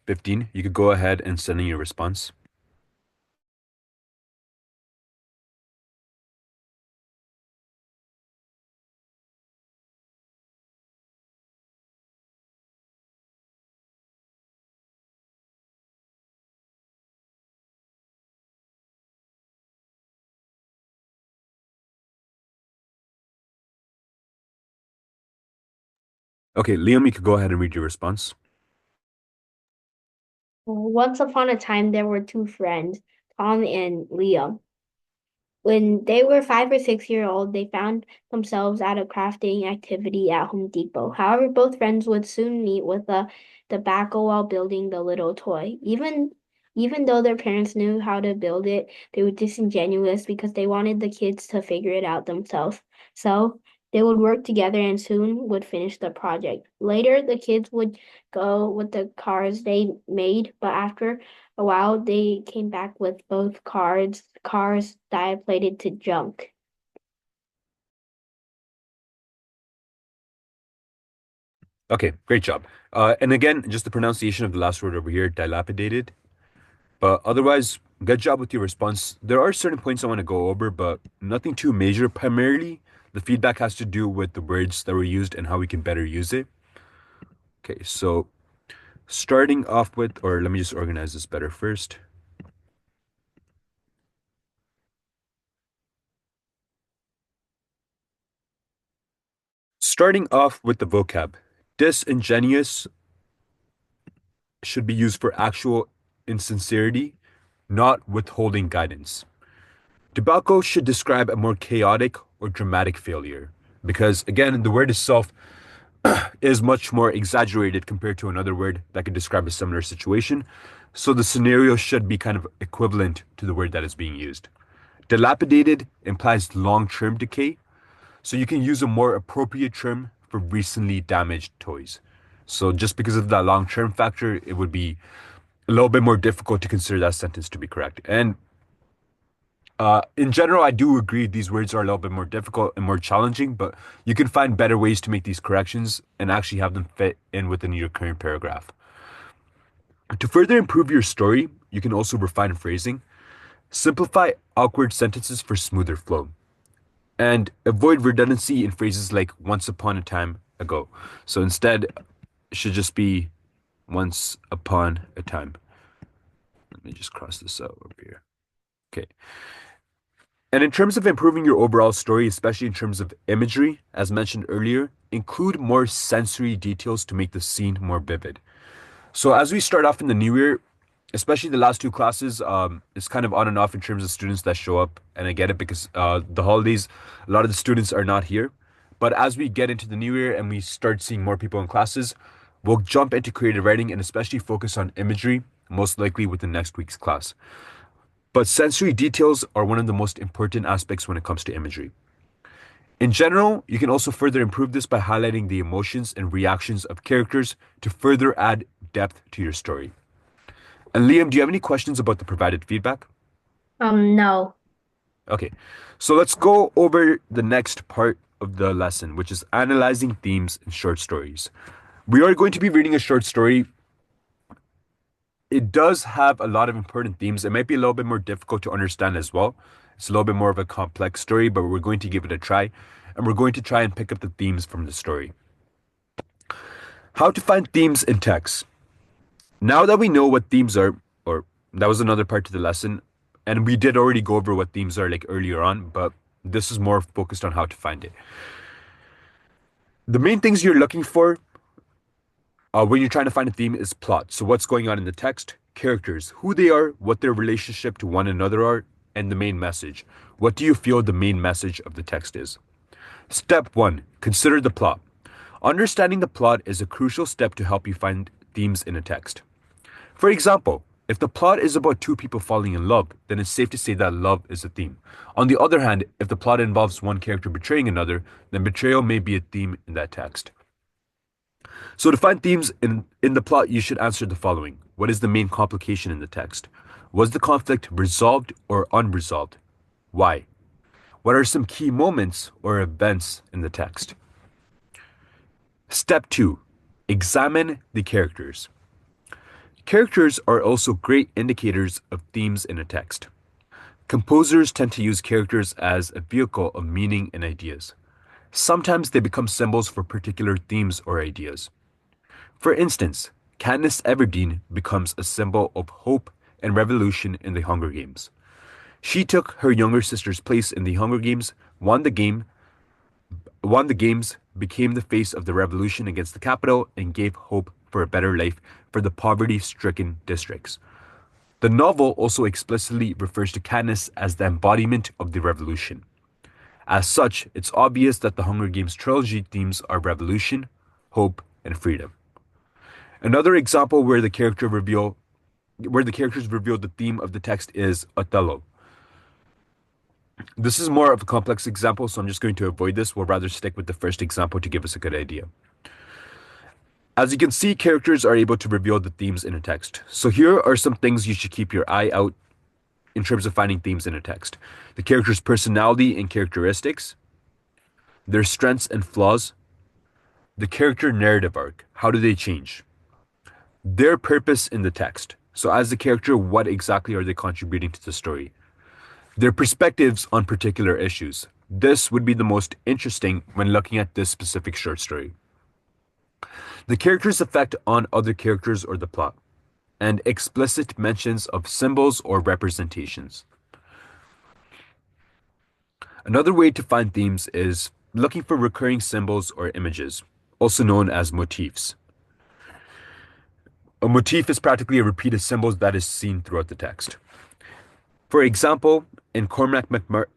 15, you could go ahead and send in your response. Okay, Liam, you could go ahead and read your response. Once upon a time, there were two friends, Tom and Liam. When they were 5 or 6 years old, they found themselves at a crafting activity at Home Depot. However, both friends would soon meet with a tobacco while building the little toy. Even though their parents knew how to build it, they were disingenuous because they wanted the kids to figure it out themselves. So they would work together and soon would finish the project. Later, the kids would go with the cars they made, but after a while, they came back with both cars dilapidated to junk. Okay, great job. And again, just the pronunciation of the last word over here, dilapidated. But otherwise, good job with your response. There are certain points I want to go over, but nothing too major. Primarily, the feedback has to do with the words that were used and how we can better use it. Okay, so starting off with, or let me just organize this better first. Starting off with the vocab, disingenuous should be used for actual insincerity, not withholding guidance. Debacle should describe a more chaotic or dramatic failure, because again, the word itself is much more exaggerated compared to another word that could describe a similar situation. So the scenario should be kind of equivalent to the word that is being used. Dilapidated implies long term decay, so you can use a more appropriate term for recently damaged toys. So just because of that long term factor, it would be a little bit more difficult to consider that sentence to be correct. And in general, I do agree these words are a little bit more difficult and more challenging, but you can find better ways to make these corrections and actually have them fit in within your current paragraph. To further improve your story, you can also refine phrasing, simplify awkward sentences for smoother flow, and avoid redundancy in phrases like once upon a time ago. So instead, it should just be once upon a time. Let me just cross this out over here. Okay. And in terms of improving your overall story, especially in terms of imagery, as mentioned earlier, include more sensory details to make the scene more vivid. So as we start off in the new year, especially the last two classes, it's kind of on and off in terms of students that show up. And I get it because the holidays, a lot of the students are not here. But as we get into the new year and we start seeing more people in classes, we'll jump into creative writing and especially focus on imagery, most likely with the next week's class. But sensory details are one of the most important aspects when it comes to imagery. In general, you can also further improve this by highlighting the emotions and reactions of characters to further add depth to your story. And Liam, do you have any questions about the provided feedback? No. Okay, so let's go over the next part of the lesson, which is analyzing themes in short stories. We are going to be reading a short story. It does have a lot of important themes. It might be a little bit more difficult to understand as well. It's a little bit more of a complex story, but we're going to give it a try. And we're going to try and pick up the themes from the story. How to find themes in text. Now that we know what themes are, or that was another part to the lesson, and we did already go over what themes are like earlier on, but this is more focused on how to find it. The main things you're looking for when you're trying to find a theme is plot. So what's going on in the text, characters, who they are, what their relationship to one another are, and the main message. What do you feel the main message of the text is? Step 1. Consider the plot. Understanding the plot is a crucial step to help you find themes in a text. For example, if the plot is about two people falling in love, then it's safe to say that love is a theme. On the other hand, if the plot involves one character betraying another, then betrayal may be a theme in that text. So to find themes in the plot, you should answer the following. What is the main complication in the text? Was the conflict resolved or unresolved? Why? What are some key moments or events in the text? Step 2. Examine the characters. Characters are also great indicators of themes in a text. Composers tend to use characters as a vehicle of meaning and ideas. Sometimes they become symbols for particular themes or ideas. For instance, Katniss Everdeen becomes a symbol of hope and revolution in the Hunger Games. She took her younger sister's place in the Hunger Games, won the games, became the face of the revolution against the capital, and gave hope for a better life for the poverty-stricken districts. The novel also explicitly refers to Katniss as the embodiment of the revolution. As such, it's obvious that the Hunger Games trilogy themes are revolution, hope, and freedom. Another example where the characters reveal the theme of the text is Othello. This is more of a complex example, so I'm just going to avoid this. We'll rather stick with the first example to give us a good idea. As you can see, characters are able to reveal the themes in a text. So here are some things you should keep your eye out in terms of finding themes in a text. The character's personality and characteristics, their strengths and flaws, the character narrative arc, how do they change? Their purpose in the text. So as the character, what exactly are they contributing to the story? Their perspectives on particular issues. This would be the most interesting when looking at this specific short story. The character's effect on other characters or the plot, and explicit mentions of symbols or representations. Another way to find themes is looking for recurring symbols or images, also known as motifs. A motif is practically a repeat of symbols that is seen throughout the text. For example, in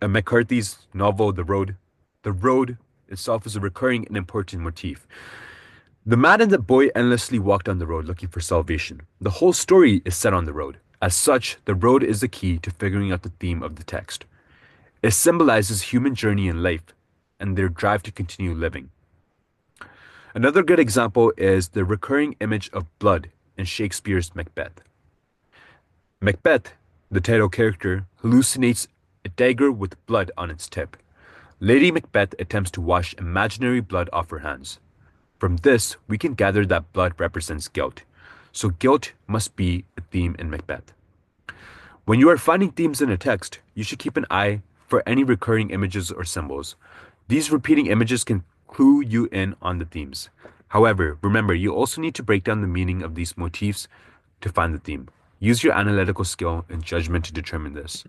McCarthy's novel the road itself is a recurring and important motif. The man and the boy endlessly walk down the road looking for salvation. The whole story is set on the road. As such, the road is the key to figuring out the theme of the text. It symbolizes human journey in life and their drive to continue living. Another good example is the recurring image of blood in Shakespeare's Macbeth. Macbeth, the title character, hallucinates a dagger with blood on its tip. Lady Macbeth attempts to wash imaginary blood off her hands. From this, we can gather that blood represents guilt. So guilt must be a theme in Macbeth. When you are finding themes in a text, you should keep an eye for any recurring images or symbols. These repeating images can clue you in on the themes. However, remember, you also need to break down the meaning of these motifs to find the theme. Use your analytical skill and judgment to determine this.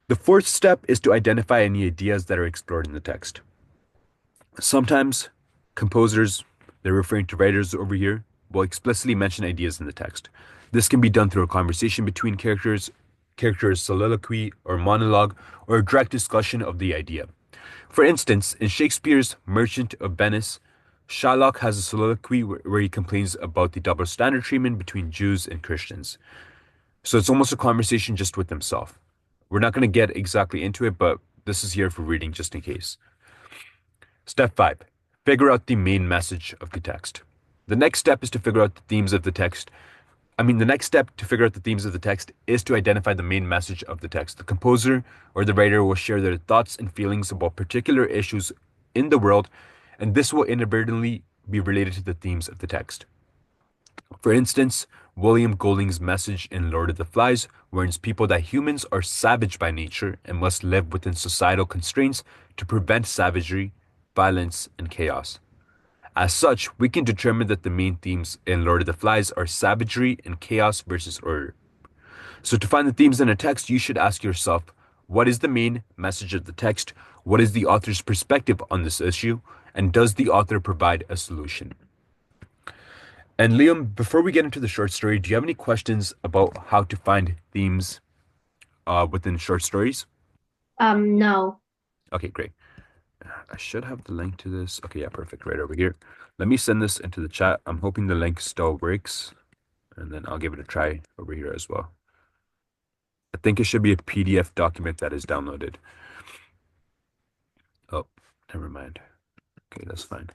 The fourth step is to identify any ideas that are explored in the text. Sometimes composers, they're referring to writers over here, will explicitly mention ideas in the text. This can be done through a conversation between characters' soliloquy or monologue, or a direct discussion of the idea. For instance, in Shakespeare's Merchant of Venice, Shylock has a soliloquy where he complains about the double standard treatment between Jews and Christians. So it's almost a conversation just with himself. We're not going to get exactly into it, but this is here for reading just in case. Step 5. Figure out the main message of the text. The next step is to figure out the themes of the text. The next step to figure out the themes of the text is to identify the main message of the text. The composer or the writer will share their thoughts and feelings about particular issues in the world, and this will inadvertently be related to the themes of the text. For instance, William Golding's message in Lord of the Flies warns people that humans are savage by nature and must live within societal constraints to prevent savagery, violence, and chaos. As such, we can determine that the main themes in Lord of the Flies are savagery and chaos versus order. So to find the themes in a text, you should ask yourself, what is the main message of the text? What is the author's perspective on this issue? And does the author provide a solution? And Liam, before we get into the short story, do you have any questions about how to find themes within short stories? No. Okay, great. I should have the link to this. Okay, yeah, perfect. Right over here. Let me send this into the chat. I'm hoping the link still works, and then I'll give it a try over here as well. I think it should be a PDF document that is downloaded. Oh, never mind. Okay, that's fine.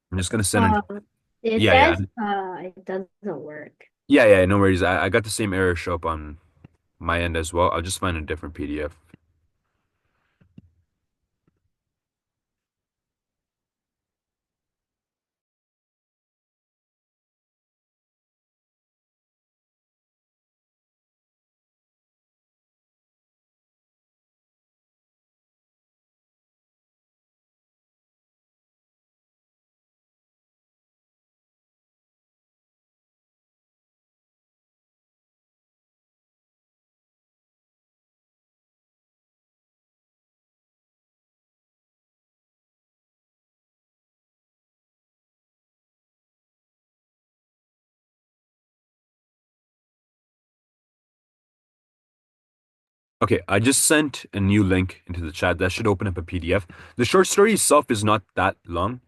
I'm just gonna send it. It Yeah, yeah, says it doesn't work. yeah. No worries. I got the same error show up on my end as well. I'll just find a different PDF. Okay, I just sent a new link into the chat. That should open up a PDF. The short story itself is not that long.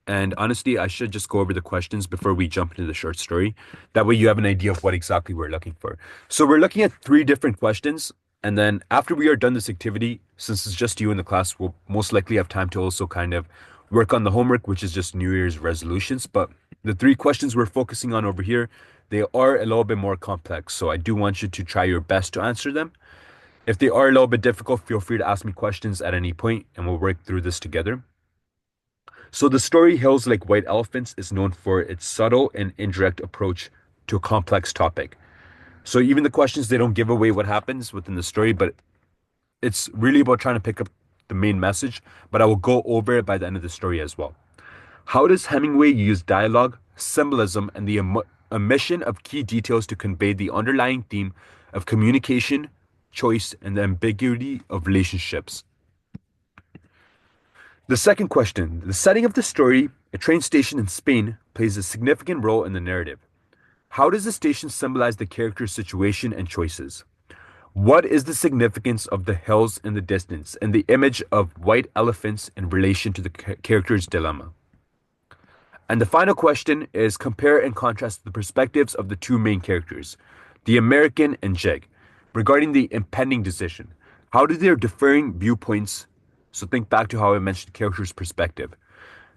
And honestly, I should just go over the questions before we jump into the short story. That way you have an idea of what exactly we're looking for. So we're looking at three different questions. And then after we are done this activity, since it's just you in the class, we'll most likely have time to also kind of work on the homework, which is just New Year's resolutions. But the three questions we're focusing on over here, they are a little bit more complex. So I do want you to try your best to answer them. If they are a little bit difficult, feel free to ask me questions at any point and we'll work through this together. So the story Hills Like White Elephants is known for its subtle and indirect approach to a complex topic. So even the questions, they don't give away what happens within the story, but it's really about trying to pick up the main message, but I will go over it by the end of the story as well. How does Hemingway use dialogue, symbolism, and the omission of key details to convey the underlying theme of communication, choice, and the ambiguity of relationships? The second question, the setting of the story, a train station in Spain, plays a significant role in the narrative. How does the station symbolize the character's situation and choices? What is the significance of the hills in the distance and the image of white elephants in relation to the character's dilemma? And the final question is compare and contrast the perspectives of the two main characters, the American and Jig, regarding the impending decision. How do their differing viewpoints, so think back to how I mentioned character's perspective,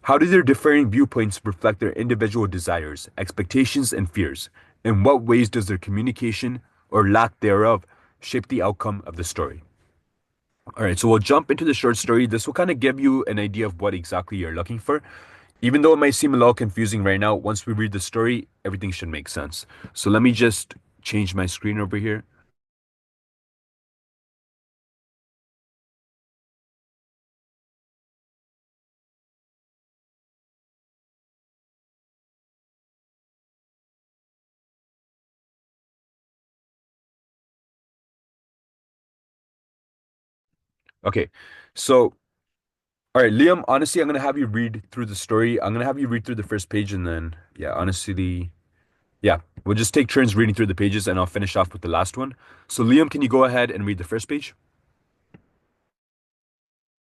how do their differing viewpoints reflect their individual desires, expectations, and fears? In what ways does their communication or lack thereof shape the outcome of the story? All right, so we'll jump into the short story. This will kind of give you an idea of what exactly you're looking for. Even though it might seem a little confusing right now, once we read the story, everything should make sense. So let me just change my screen over here. Okay, so all right, Liam, honestly, I'm gonna have you read through the story. I'm gonna have you read through the first page and then yeah, honestly, yeah, we'll just take turns reading through the pages and I'll finish off with the last one. So Liam, can you go ahead and read the first page?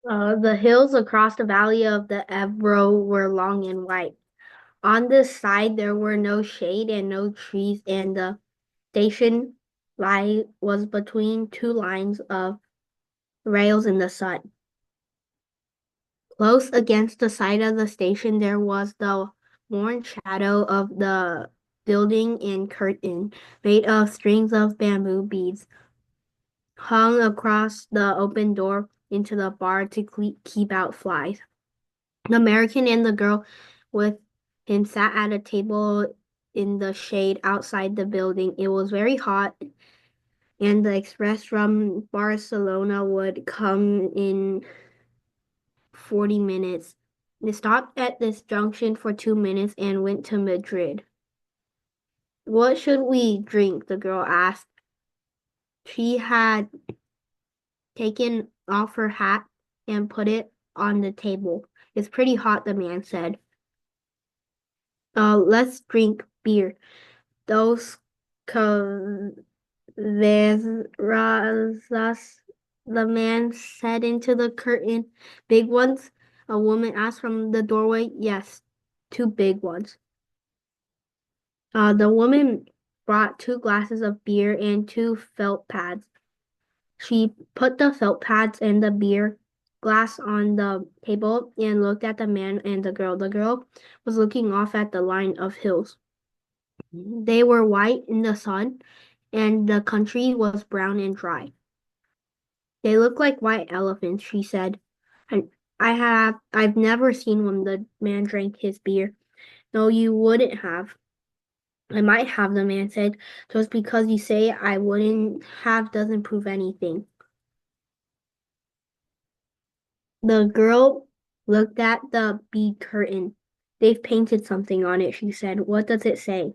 The hills across the valley of the Ebro were long and white. On this side, there were no shade and no trees, and the station light was between two lines of rails in the sun. Close against the side of the station, there was the worn shadow of the building and curtain made of strings of bamboo beads hung across the open door into the bar to keep out flies. The American and the girl with him sat at a table in the shade outside the building. It was very hot, and the express from Barcelona would come in 40 minutes. They stopped at this junction for 2 minutes and went to Madrid. What should we drink? The girl asked. She had taken off her hat and put it on the table. It's pretty hot, the man said. Let's drink beer. Those Cavezrazas, the man said into the curtain. Big ones? A woman asked from the doorway. Yes, two big ones. The woman brought two glasses of beer and two felt pads. She put the felt pads and the beer glass on the table and looked at the man and the girl. The girl was looking off at the line of hills. They were white in the sun, and the country was brown and dry. They look like white elephants, she said. And I've never seen one. The man drank his beer. No, you wouldn't have. I might have, the man said. Just because you say I wouldn't have doesn't prove anything. The girl looked at the bead curtain. They've painted something on it, she said. What does it say?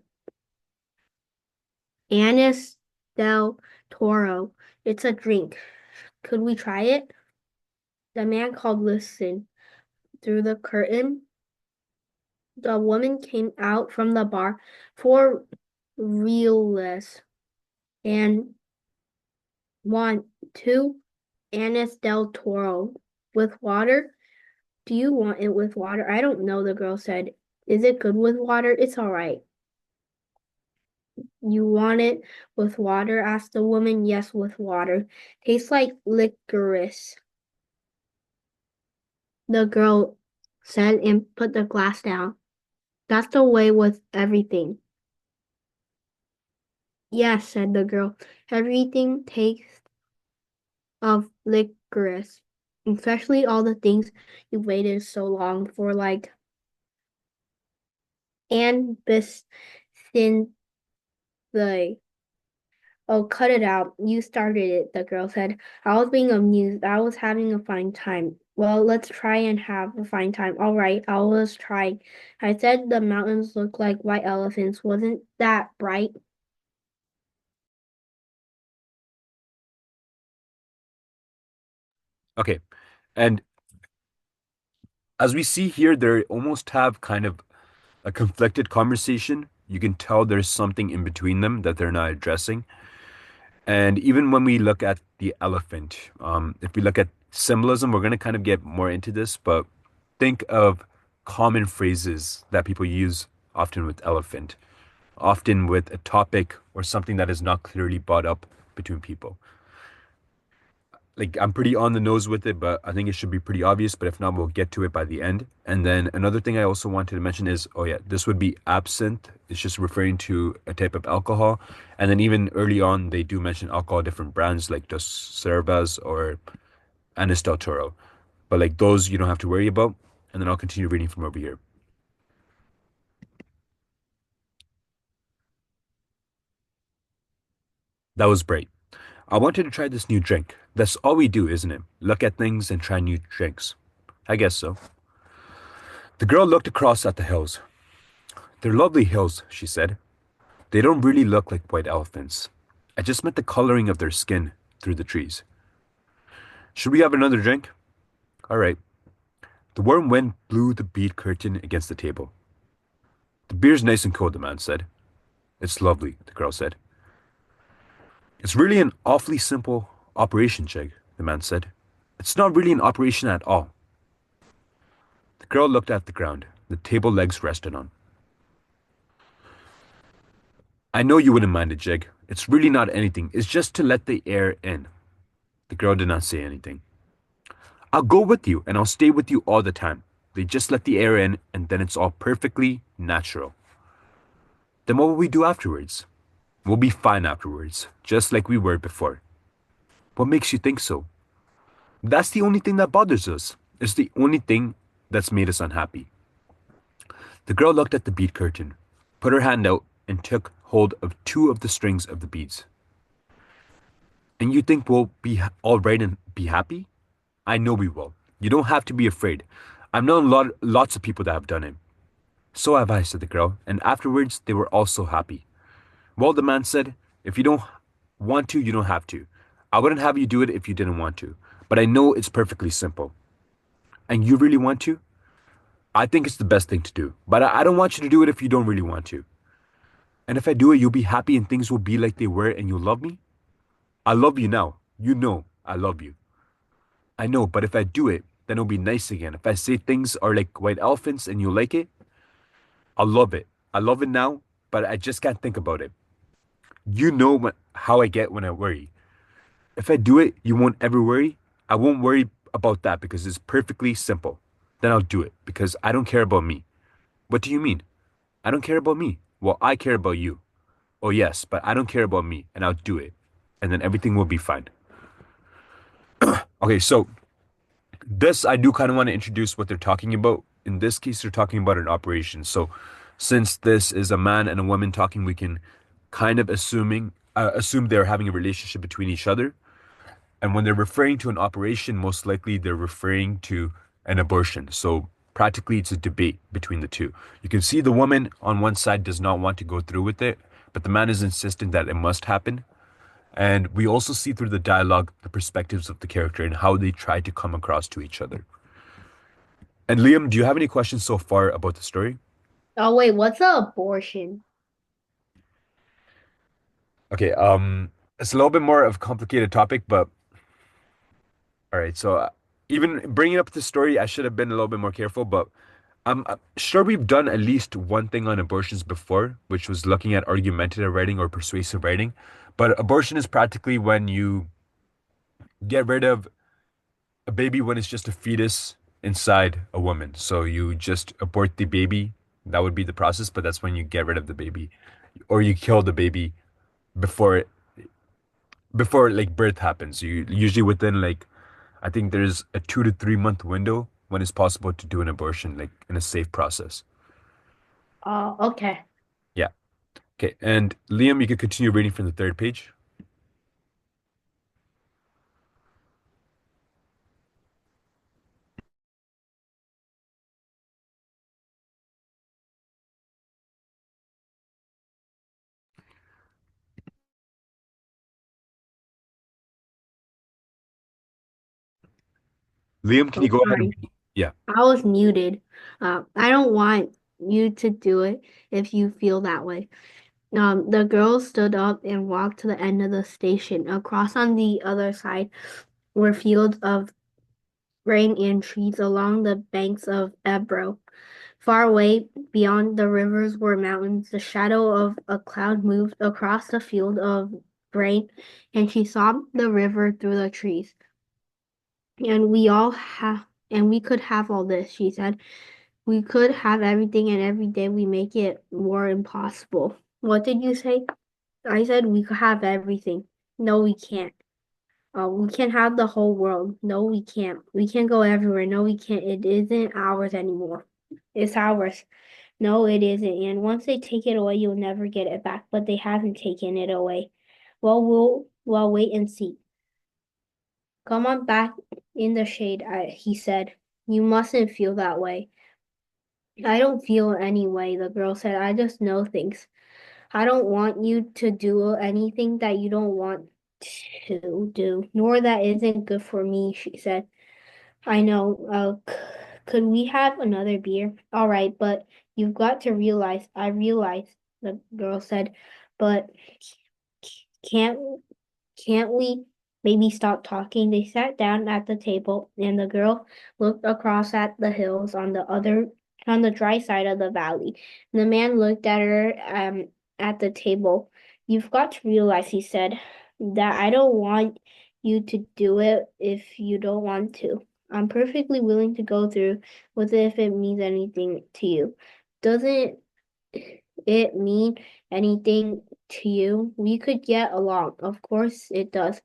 Anis del Toro. It's a drink. Could we try it? The man called. Listen. Through the curtain, the woman came out from the bar, 4 reales, and Want two Anis del Toro with water? Do you want it with water? I don't know, the girl said. Is it good with water? It's all right. You want it with water? Asked the woman. Yes, with water. Tastes like licorice, the girl said and put the glass down. That's the way with everything. Yes, said the girl. Everything tastes of licorice, especially all the things you waited so long for, like and the oh, cut it out. You started it, the girl said. I was being amused. I was having a fine time. Well, let's try and have a fine time. All right, I was trying. I said the mountains looked like white elephants. Wasn't that bright? Okay. And as we see here, they almost have kind of a conflicted conversation. You can tell there's something in between them that they're not addressing. And even when we look at the elephant, if we look at symbolism, we're going to kind of get more into this, but think of common phrases that people use often with elephant, often with a topic or something that is not clearly brought up between people. Like I'm pretty on the nose with it, but I think it should be pretty obvious. But if not, we'll get to it by the end. And then another thing I also wanted to mention is, oh yeah, this would be absinthe. It's just referring to a type of alcohol. And then even early on, they do mention alcohol, different brands like Dos Cervas or Anis del Toro. But like those, you don't have to worry about. And then I'll continue reading from over here. That was great. I wanted to try this new drink. That's all we do, isn't it? Look at things and try new drinks. I guess so. The girl looked across at the hills. They're lovely hills, she said. They don't really look like white elephants. I just meant the coloring of their skin through the trees. Should we have another drink? All right. The warm wind blew the bead curtain against the table. The beer's nice and cold, the man said. It's lovely, the girl said. It's really an awfully simple operation, Jig, the man said. It's not really an operation at all. The girl looked at the ground the table legs rested on. I know you wouldn't mind it, Jig. It's really not anything. It's just to let the air in. The girl did not say anything. I'll go with you and I'll stay with you all the time. They just let the air in and then it's all perfectly natural. Then what will we do afterwards? We'll be fine afterwards, just like we were before. What makes you think so? That's the only thing that bothers us. It's the only thing that's made us unhappy. The girl looked at the bead curtain, put her hand out, and took hold of two of the strings of the beads. And you think we'll be all right and be happy? I know we will. You don't have to be afraid. I've known lots of people that have done it. So have I, said the girl, and afterwards they were all so happy. Well, the man said, if you don't want to, you don't have to. I wouldn't have you do it if you didn't want to. But I know it's perfectly simple. And you really want to? I think it's the best thing to do. But I don't want you to do it if you don't really want to. And if I do it, you'll be happy and things will be like they were and you'll love me? I love you now. You know I love you. I know, but if I do it, then it'll be nice again. If I say things are like white elephants and you like it, I'll love it. I love it now, but I just can't think about it. You know how I get when I worry. If I do it, you won't ever worry. I won't worry about that because it's perfectly simple. Then I'll do it because I don't care about me. What do you mean? I don't care about me. Well, I care about you. Oh, yes, but I don't care about me and I'll do it. And then everything will be fine. Okay, so this I do kind of want to introduce what they're talking about. In this case, they're talking about an operation. So, since this is a man and a woman talking, we can kind of assume they're having a relationship between each other. And when they're referring to an operation, most likely they're referring to an abortion. So practically, it's a debate between the two. You can see the woman on one side does not want to go through with it, but the man is insistent that it must happen. And we also see through the dialogue the perspectives of the character and how they try to come across to each other. And Liam, do you have any questions so far about the story? Oh, wait, what's an abortion? Okay, It's a little bit more of a complicated topic, but all right. So even bringing up the story, I should have been a little bit more careful, but I'm sure we've done at least one thing on abortions before, which was looking at argumentative writing or persuasive writing. But abortion is practically when you get rid of a baby when it's just a fetus inside a woman. So you just abort the baby. That would be the process, but that's when you get rid of the baby or you kill the baby before before like birth happens. You usually within like I think there's a 2 to 3 month window when it's possible to do an abortion like in a safe process. Oh, okay. Yeah. Okay. And Liam, you could continue reading from the third page. Liam, can Oh, you go ahead and sorry. read? Yeah. I was muted. I don't want you to do it if you feel that way. The girl stood up and walked to the end of the station. Across on the other side were fields of grain and trees along the banks of Ebro. Far away beyond the rivers were mountains. The shadow of a cloud moved across the field of grain, and she saw the river through the trees. And we could have all this, she said. We could have everything, and every day we make it more impossible. What did you say? I said we could have everything. No, we can't. We can have the whole world. No, we can't. We can go everywhere. No, we can't. It isn't ours anymore. It's ours. No, it isn't. And once they take it away, you'll never get it back. But they haven't taken it away. Well, wait and see. Come on back in the shade, he said. You mustn't feel that way. I don't feel any way, the girl said. I just know things. I don't want you to do anything that you don't want to do, nor that isn't good for me, she said. I know. Could we have another beer? All right, but you've got to realize, I realize, the girl said, but can't can't we maybe stop talking? They sat down at the table, and the girl looked across at the hills on the dry side of the valley. And the man looked at her at the table. You've got to realize, he said, that I don't want you to do it if you don't want to. I'm perfectly willing to go through with it if it means anything to you. Doesn't it mean anything to you? We could get along. Of course it does.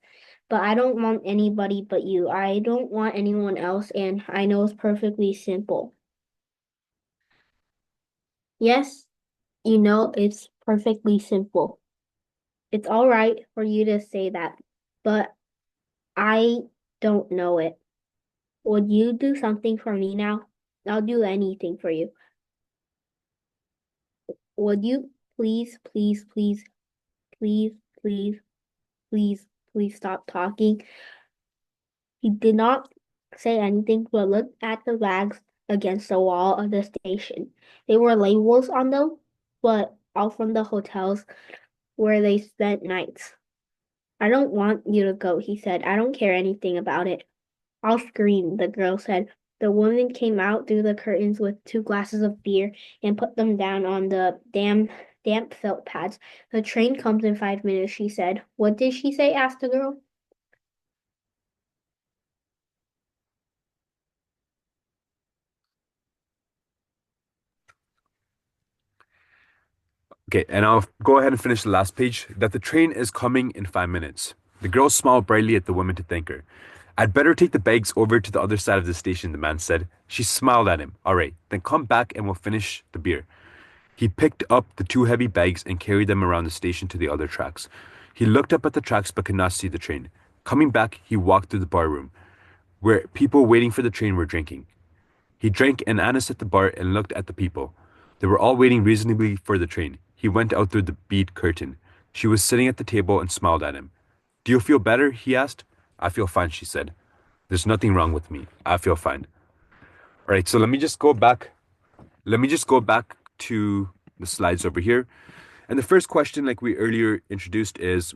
But I don't want anybody but you. I don't want anyone else, and I know it's perfectly simple. Yes, you know it's perfectly simple. It's all right for you to say that, but I don't know it. Would you do something for me now? I'll do anything for you. Would you please, please, please, please, please, please, please stop talking? He did not say anything but looked at the bags against the wall of the station. There were labels on them, but all from the hotels where they spent nights. I don't want you to go, he said. I don't care anything about it. I'll scream, the girl said. The woman came out through the curtains with 2 glasses of beer and put them down on the damp felt pads. The train comes in 5 minutes, she said. What did she say? Asked the girl. Okay, and I'll go ahead and finish the last page. That the train is coming in 5 minutes. The girl smiled brightly at the woman to thank her. I'd better take the bags over to the other side of the station, the man said. She smiled at him. All right, then come back and we'll finish the beer. He picked up the 2 heavy bags and carried them around the station to the other tracks. He looked up at the tracks but could not see the train. Coming back, he walked through the bar room, where people waiting for the train were drinking. He drank an anise at the bar and looked at the people. They were all waiting reasonably for the train. He went out through the bead curtain. She was sitting at the table and smiled at him. Do you feel better? He asked. I feel fine, she said. There's nothing wrong with me. I feel fine. All right, so let me just go back. Let me just go back to the slides over here. And the first question, like we earlier introduced, is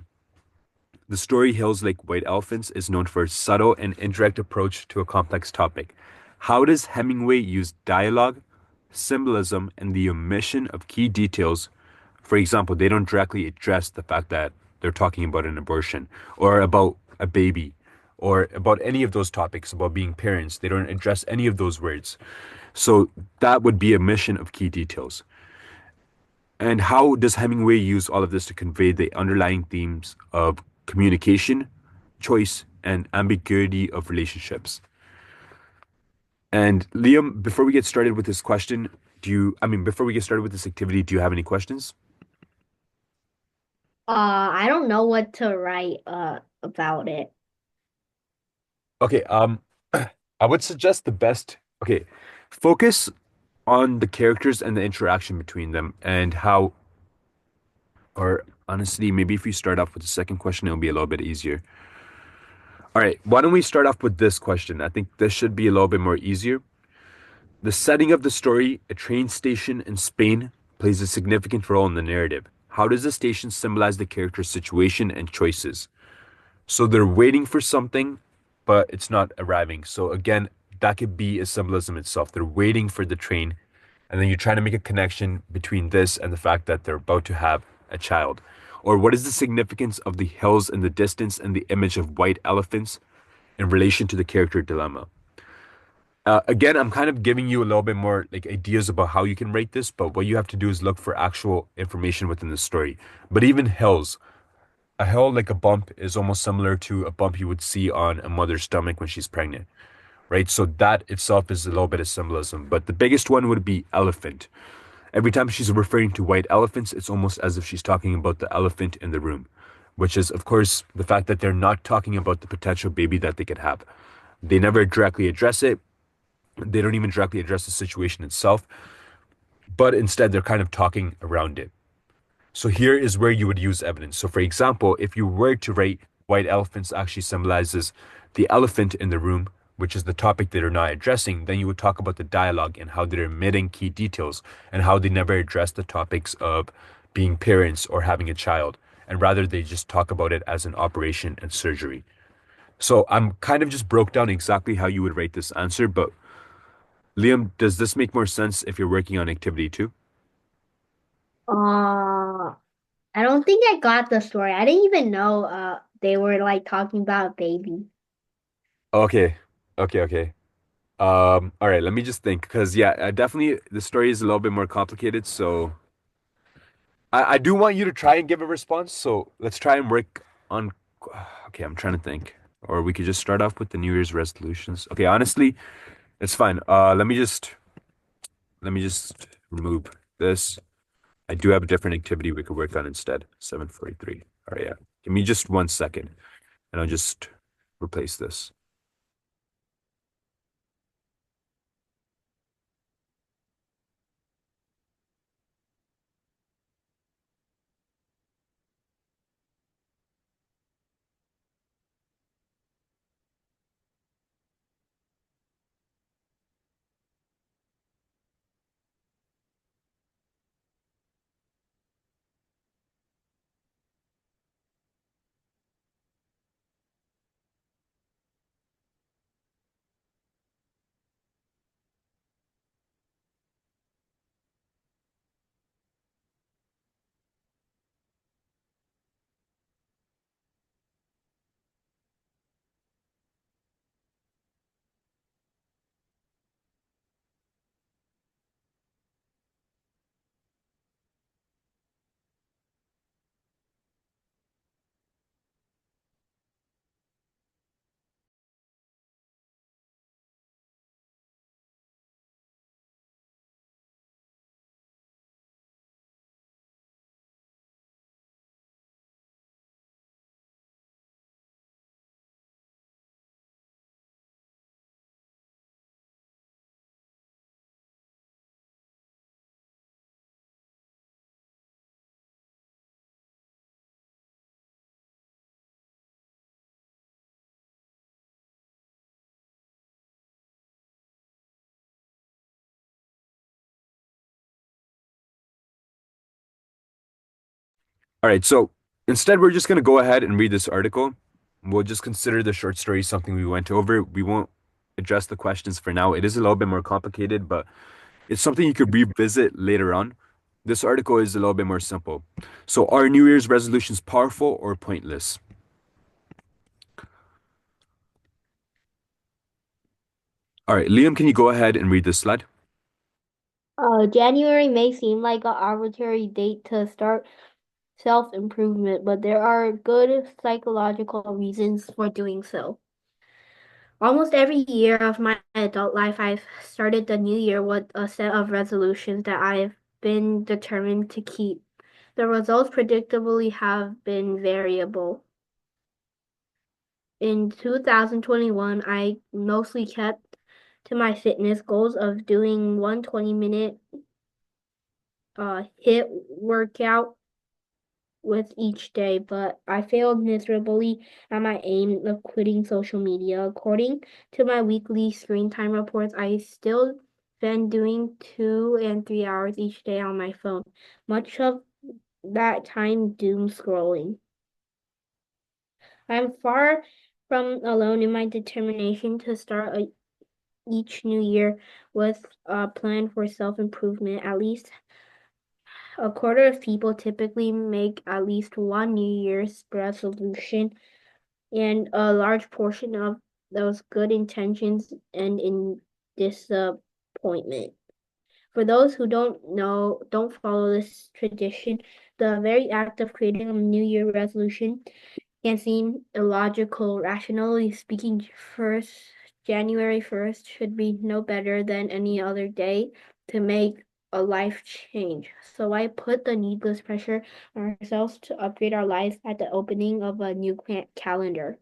The story Hills Like White Elephants is known for its subtle and indirect approach to a complex topic. How does Hemingway use dialogue, symbolism, and the omission of key details? For example, they don't directly address the fact that they're talking about an abortion or about a baby or about any of those topics about being parents. They don't address any of those words. So that would be a omission of key details. And how does Hemingway use all of this to convey the underlying themes of communication, choice, and ambiguity of relationships? And Liam, before we get started with this question, before we get started with this activity, do you have any questions? I don't know what to write about it. Okay, I would suggest the best. Okay, focus on the characters and the interaction between them and how, or honestly, maybe if you start off with the second question, it'll be a little bit easier. All right, why don't we start off with this question? I think this should be a little bit more easier. The setting of the story, a train station in Spain, plays a significant role in the narrative. How does the station symbolize the character's situation and choices? So they're waiting for something, but it's not arriving. So again, that could be a symbolism itself. They're waiting for the train, and then you're trying to make a connection between this and the fact that they're about to have a child. Or what is the significance of the hills in the distance and the image of white elephants in relation to the character dilemma? Again, I'm kind of giving you a little bit more like ideas about how you can rate this, but what you have to do is look for actual information within the story. But even hills, a hill like a bump is almost similar to a bump you would see on a mother's stomach when she's pregnant, right? So that itself is a little bit of symbolism. But the biggest one would be elephant. Every time she's referring to white elephants, it's almost as if she's talking about the elephant in the room, which is, of course, the fact that they're not talking about the potential baby that they could have. They never directly address it. They don't even directly address the situation itself, but instead they're kind of talking around it. So here is where you would use evidence. So for example, if you were to write white elephants actually symbolizes the elephant in the room, which is the topic that they're not addressing, then you would talk about the dialogue and how they're omitting key details and how they never address the topics of being parents or having a child. And rather they just talk about it as an operation and surgery. So I'm kind of just broke down exactly how you would rate this answer, but Liam, does this make more sense if you're working on activity two? Uh, I don't think I got the story. I didn't even know they were like talking about a baby. Okay. Okay. All right, let me just think, because yeah, definitely the story is a little bit more complicated. So I do want you to try and give a response. So let's try and work on. Okay, I'm trying to think, or we could just start off with the New Year's resolutions. Okay, honestly, it's fine. Let me just remove this. I do have a different activity we could work on instead. 7:43. All right, yeah. Give me just 1 second, and I'll just replace this. All right, so Instead, we're just going to go ahead and read this article. We'll just consider the short story something we went over. We won't address the questions for now. It is a little bit more complicated, but it's something you could revisit later on. This article is a little bit more simple. So, are New Year's resolutions powerful or pointless? All right, Liam, can you go ahead and read this slide? January may seem like an arbitrary date to start self-improvement, but there are good psychological reasons for doing so. Almost every year of my adult life, I've started the new year with a set of resolutions that I've been determined to keep. The results predictably have been variable. In 2021, I mostly kept to my fitness goals of doing one 20-minute hit workout with each day, but I failed miserably at my aim of quitting social media. According to my weekly screen time reports, I still spend doing 2 and 3 hours each day on my phone, much of that time doom scrolling. I'm far from alone in my determination to start each new year with a plan for self-improvement. At least a quarter of people typically make at least one New Year's resolution, and a large portion of those good intentions end in disappointment. For those who don't follow this tradition, the very act of creating a New Year resolution can seem illogical. Rationally speaking, first January 1st should be no better than any other day to make a life change. So I put the needless pressure on ourselves to upgrade our lives at the opening of a new calendar.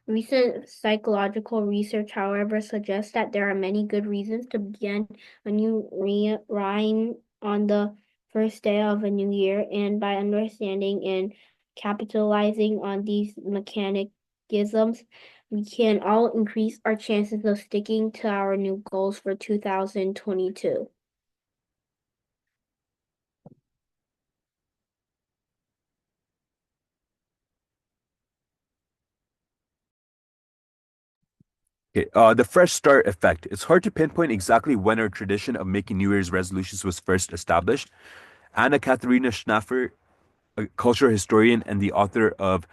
Recent psychological research, however, suggests that there are many good reasons to begin a new rhyme on the first day of a new year, and by understanding and capitalizing on these mechanisms, we can all increase our chances of sticking to our new goals for 2022. Okay, the fresh start effect. It's hard to pinpoint exactly when our tradition of making New Year's resolutions was first established. Anna Katharina Schnaffer, a cultural historian and the author of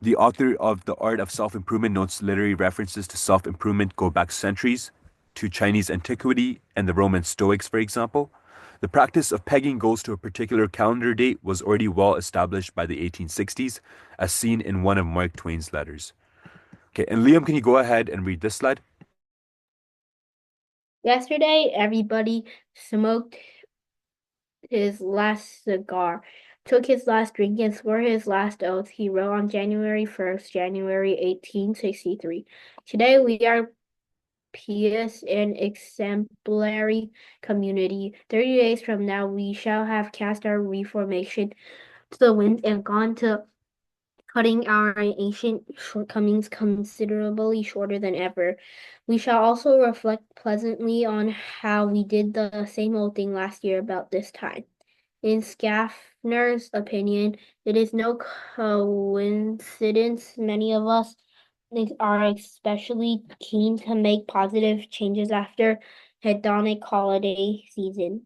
The Art of Self-Improvement, notes literary references to self-improvement go back centuries to Chinese antiquity and the Roman Stoics, for example. The practice of pegging goals to a particular calendar date was already well established by the 1860s, as seen in one of Mark Twain's letters. Okay, and Liam, can you go ahead and read this slide? Yesterday, everybody smoked his last cigar, took his last drink, and swore his last oath, he wrote on January 1st, January 1863. Today we are pious and exemplary community. 30 days from now we shall have cast our reformation to the winds and gone to cutting our ancient shortcomings considerably shorter than ever. We shall also reflect pleasantly on how we did the same old thing last year about this time. In Schaffner's opinion, it is no coincidence many of us are especially keen to make positive changes after hedonic holiday season.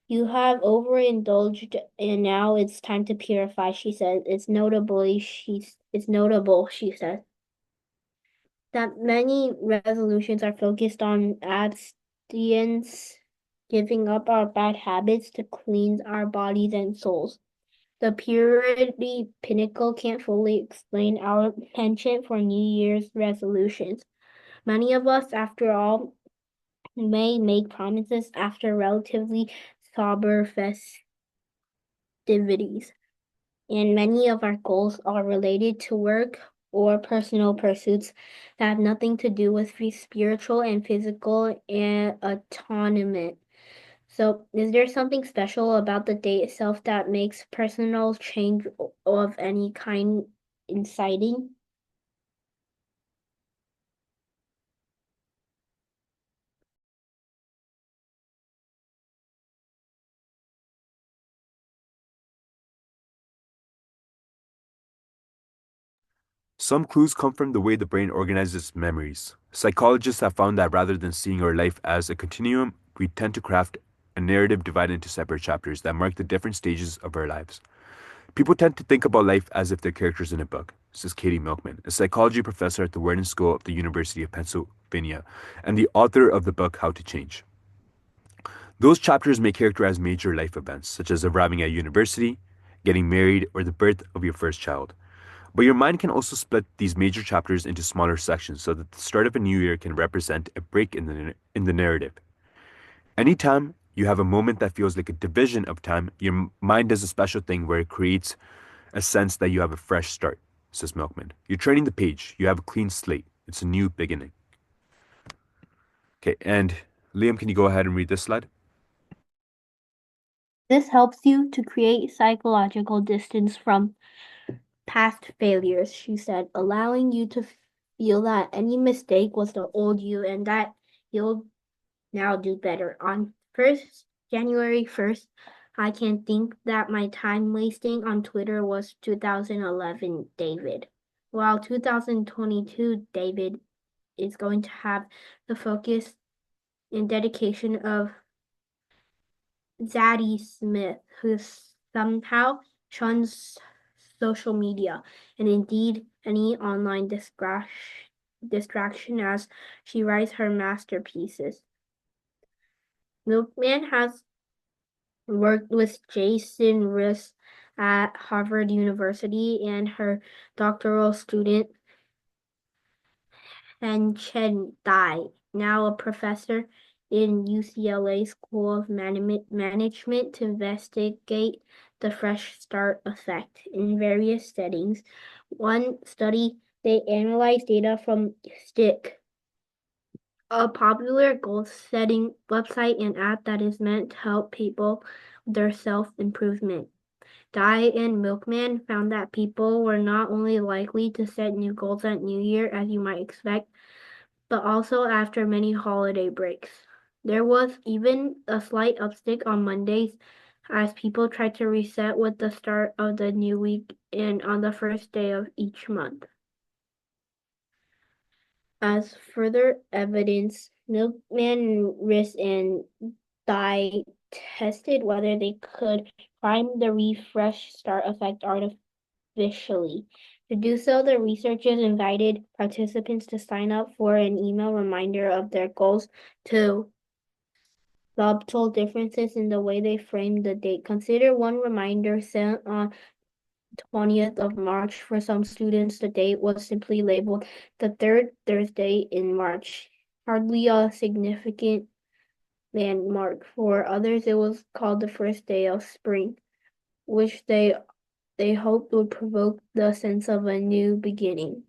You have overindulged and now it's time to purify, she said. It's notable, she said, that many resolutions are focused on abstinence, giving up our bad habits to cleanse our bodies and souls. The purity pinnacle can't fully explain our penchant for New Year's resolutions. Many of us, after all, may make promises after relatively sober festivities, and many of our goals are related to work or personal pursuits that have nothing to do with spiritual and physical and autonomy. So, is there something special about the date itself that makes personal change of any kind inciting? Some clues come from the way the brain organizes memories. Psychologists have found that rather than seeing our life as a continuum, we tend to craft a narrative divided into separate chapters that mark the different stages of our lives. People tend to think about life as if they're characters in a book, says Katie Milkman, a psychology professor at the Wharton School of the University of Pennsylvania and the author of the book How to Change. Those chapters may characterize major life events, such as arriving at university, getting married, or the birth of your first child. But your mind can also split these major chapters into smaller sections so that the start of a new year can represent a break in the narrative. Anytime you have a moment that feels like a division of time, your mind does a special thing where it creates a sense that you have a fresh start, says Milkman. You're turning the page, you have a clean slate. It's a new beginning. Okay, and Liam, can you go ahead and read this slide? This helps you to create psychological distance from past failures, she said, allowing you to feel that any mistake was the old you and that you'll now do better. On January 1st, I can think that my time wasting on Twitter was 2011 David. While 2022 David is going to have the focus and dedication of Zadie Smith, who somehow shuns social media and indeed any online distraction as she writes her masterpieces. Milkman has worked with Jason Riss at Harvard University and her doctoral student and Chen Dai, now a professor in UCLA School of Management, to investigate the fresh start effect in various settings. One study, they analyzed data from Stick, a popular goal-setting website and app that is meant to help people with their self-improvement. Dye and Milkman found that people were not only likely to set new goals at New Year, as you might expect, but also after many holiday breaks. There was even a slight uptick on Mondays as people tried to reset with the start of the new week and on the first day of each month. As further evidence, Milkman, Riss, and Dye tested whether they could prime the refresh start effect artificially. To do so, the researchers invited participants to sign up for an email reminder of their goals to subtle differences in the way they framed the date. Consider one reminder sent on 20th of March. For some students, the date was simply labeled the third Thursday in March, hardly a significant landmark. For others, it was called the first day of spring, which they hoped would provoke the sense of a new beginning.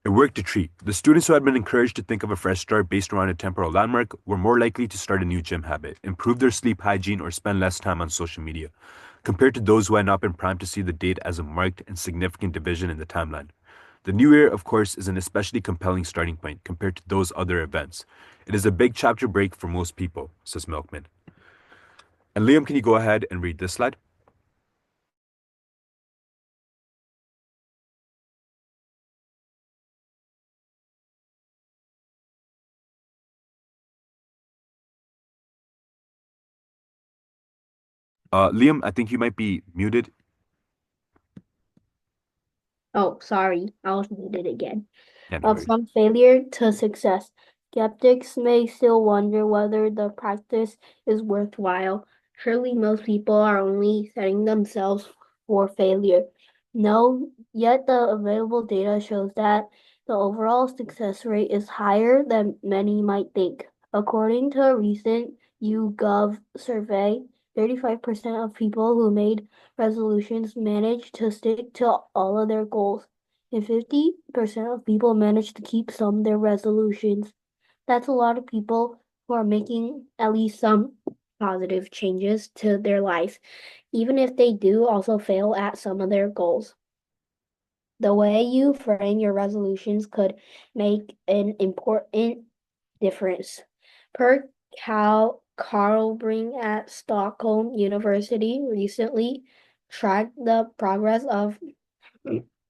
It worked a treat. The students who had been encouraged to think of a fresh start based around a temporal landmark were more likely to start a new gym habit, improve their sleep hygiene, or spend less time on social media, compared to those who had not been primed to see the date as a marked and significant division in the timeline. The new year, of course, is an especially compelling starting point compared to those other events. It is a big chapter break for most people, says Milkman. And Liam, can you go ahead and read this slide? Liam, I think you might be muted. Oh, sorry, I was muted again. Yeah, no worries. From failure to success. Skeptics may still wonder whether the practice is worthwhile. Surely most people are only setting themselves for failure. No, yet the available data shows that the overall success rate is higher than many might think. According to a recent YouGov survey, 35% of people who made resolutions managed to stick to all of their goals. If 50% of people manage to keep some of their resolutions, that's a lot of people or making at least some positive changes to their life, even if they do also fail at some of their goals. The way you frame your resolutions could make an important difference. Per Carl Bring at Stockholm University recently tracked the progress of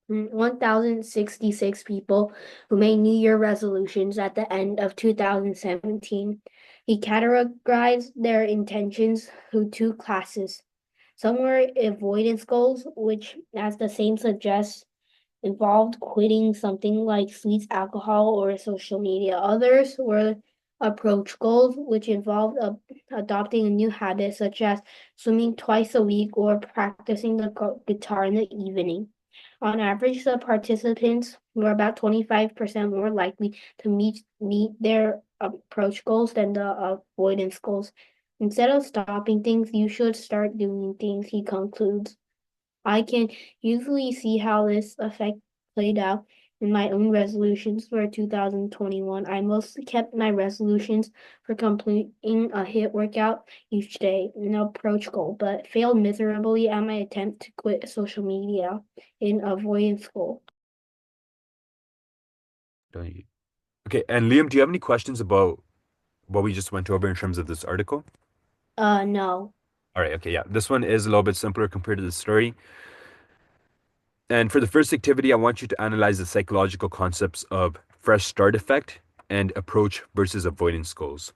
1,066 people who made New Year resolutions at the end of 2017. He categorized their intentions to two classes. Some were avoidance goals, which, as the name suggests, involved quitting something like sweets, alcohol, or social media. Others were approach goals, which involved adopting a new habit, such as swimming twice a week or practicing the guitar in the evening. On average, the participants were about 25% more likely to meet their approach goals than the avoidance goals. Instead of stopping things, you should start doing things, he concludes. I can usually see how this effect played out in my own resolutions for 2021. I mostly kept my resolutions for completing a HIIT workout each day, an approach goal, but failed miserably at my attempt to quit social media in avoidance goal. Don't you? Okay, and Liam, do you have any questions about what we just went over in terms of this article? No. All right, okay, yeah. This one is a little bit simpler compared to the story. And for the first activity, I want you to analyze the psychological concepts of fresh start effect and approach versus avoidance goals.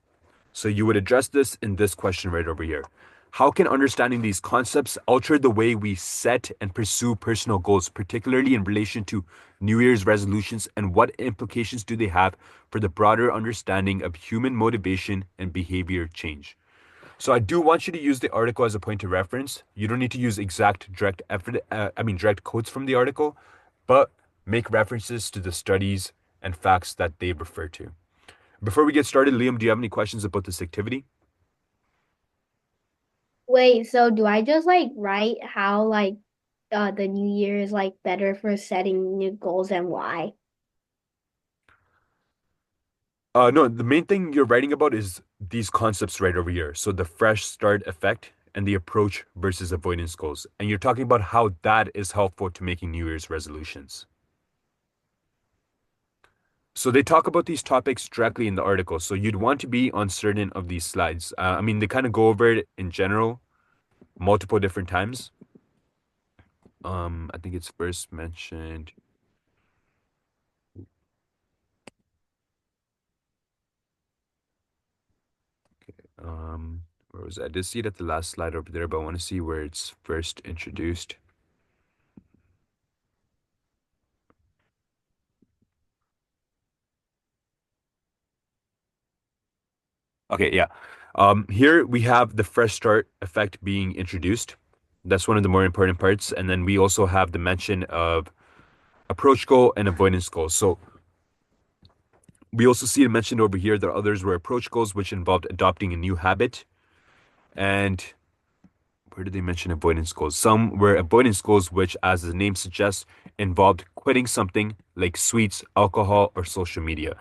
So you would address this in this question right over here. How can understanding these concepts alter the way we set and pursue personal goals, particularly in relation to New Year's resolutions, and what implications do they have for the broader understanding of human motivation and behavior change? So I do want you to use the article as a point of reference. You don't need to use exact direct effort, direct quotes from the article, but make references to the studies and facts that they refer to. Before we get started, Liam, do you have any questions about this activity? Wait, so do I just like write how the new year is like better for setting new goals and why? No, the main thing you're writing about is these concepts right over here. So the fresh start effect and the approach versus avoidance goals. And you're talking about how that is helpful to making New Year's resolutions. So they talk about these topics directly in the article. So you'd want to be on certain of these slides. They kind of go over it in general multiple different times. I think it's first mentioned. Where was it? I did see it at the last slide over there, but I want to see where it's first introduced. Okay, yeah. Here we have the fresh start effect being introduced. That's one of the more important parts. And then we also have the mention of approach goal and avoidance goals. So we also see it mentioned over here that others were approach goals, which involved adopting a new habit. And where did they mention avoidance goals? Some were avoidance goals, which, as the name suggests, involved quitting something like sweets, alcohol, or social media.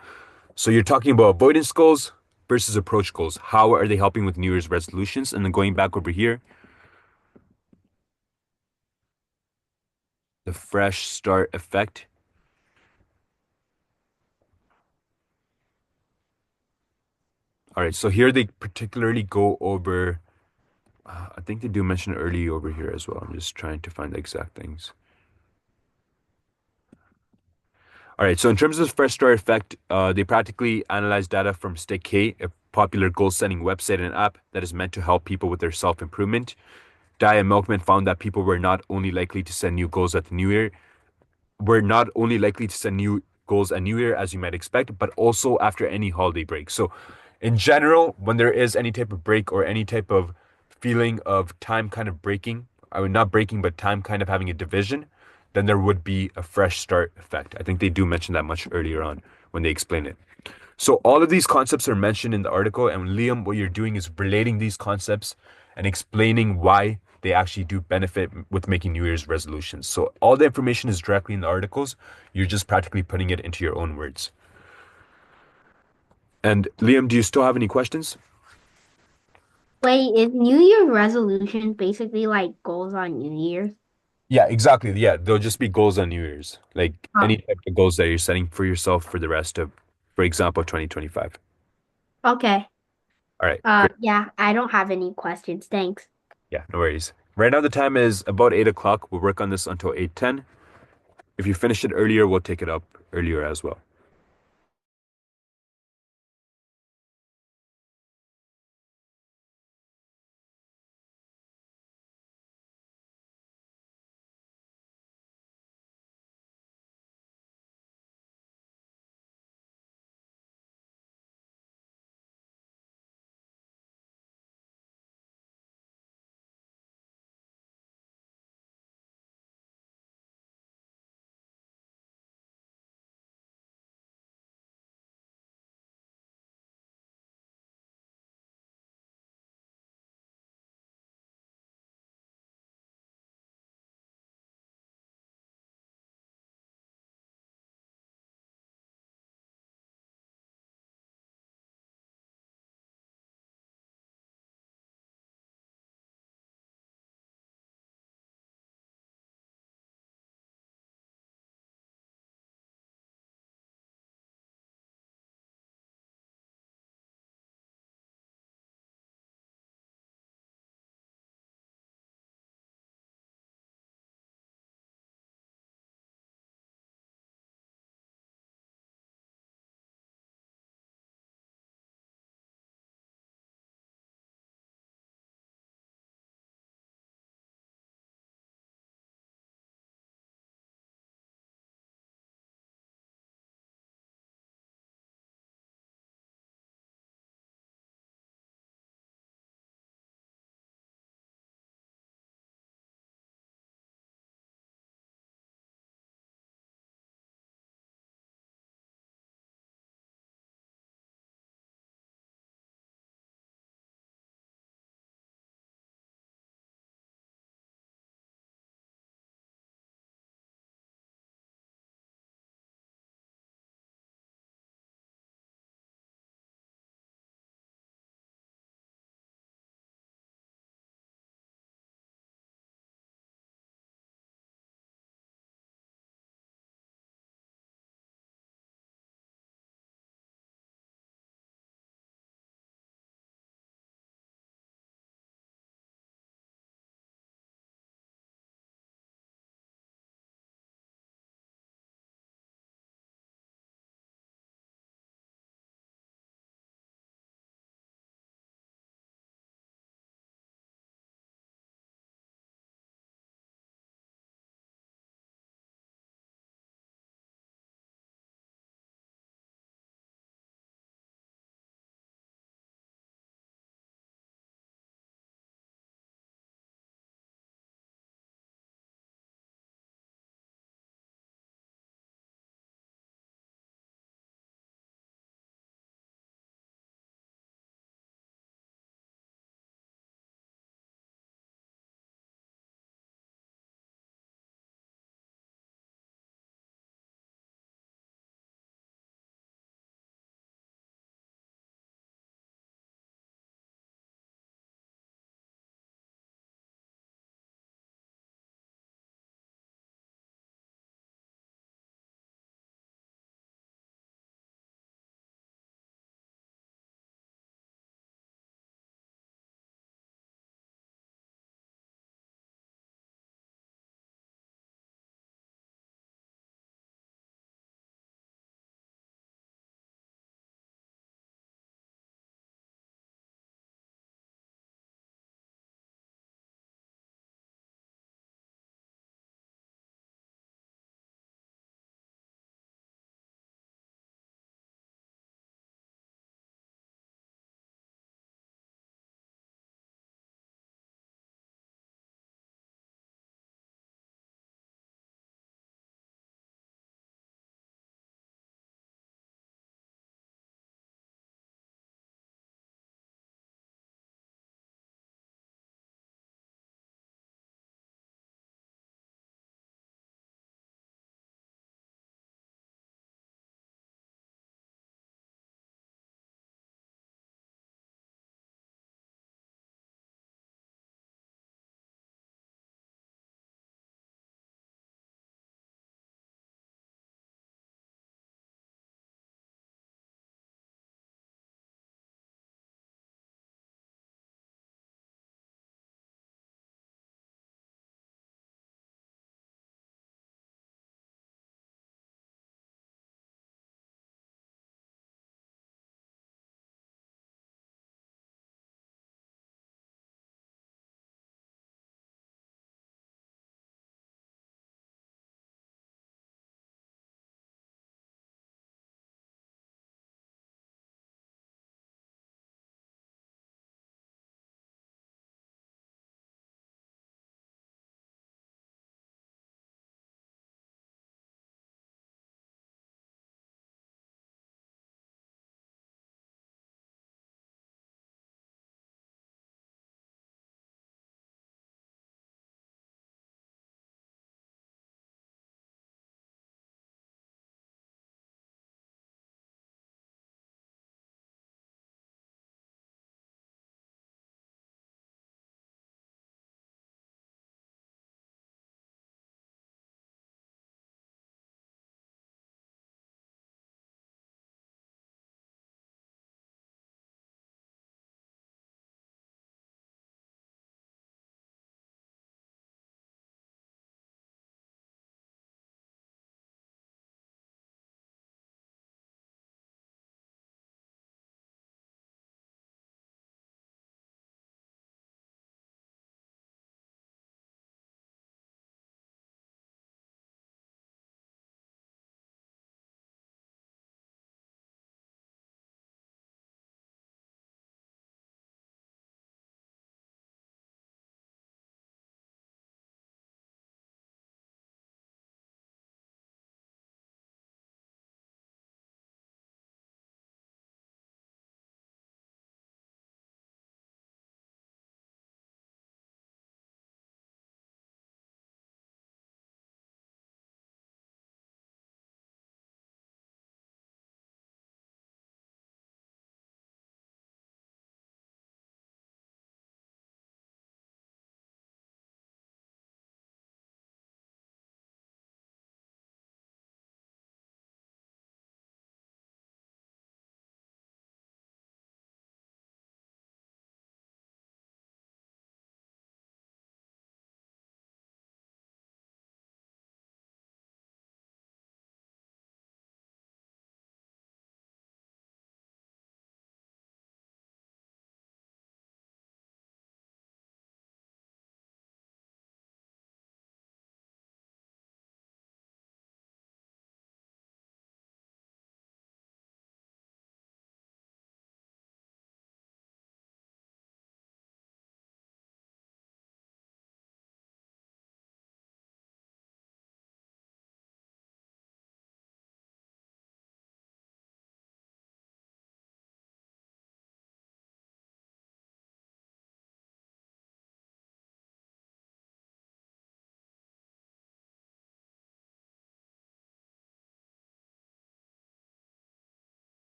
So you're talking about avoidance goals versus approach goals. How are they helping with New Year's resolutions? And then going back over here, the fresh start effect. All right, so here they particularly go over, I think they do mention it early over here as well. I'm just trying to find the exact things. All right, so in terms of the fresh start effect, they practically analyze data from Stick K, a popular goal setting website and app that is meant to help people with their self improvement. Dia Milkman found that people were not only likely to set new goals at the new year, we're not only likely to set new goals at New Year, as you might expect, but also after any holiday break. So, in general, when there is any type of break or any type of feeling of time kind of breaking, I mean, not breaking, but time kind of having a division, then there would be a fresh start effect. I think they do mention that much earlier on when they explain it. So all of these concepts are mentioned in the article, and Liam, what you're doing is relating these concepts and explaining why they actually do benefit with making New Year's resolutions. So all the information is directly in the articles. You're just practically putting it into your own words. And Liam, do you still have any questions? Wait, is New Year's resolution basically like goals on New Year's? Yeah, exactly. Yeah, they'll just be goals on New Year's, like Oh, any type of goals that you're setting for yourself for the rest of, for example, 2025. okay. All right, great. Yeah, I don't have any questions. Thanks. Yeah, no worries. Right now the time is about 8 o'clock. We'll work on this until 8:10. If you finish it earlier, we'll take it up earlier as well.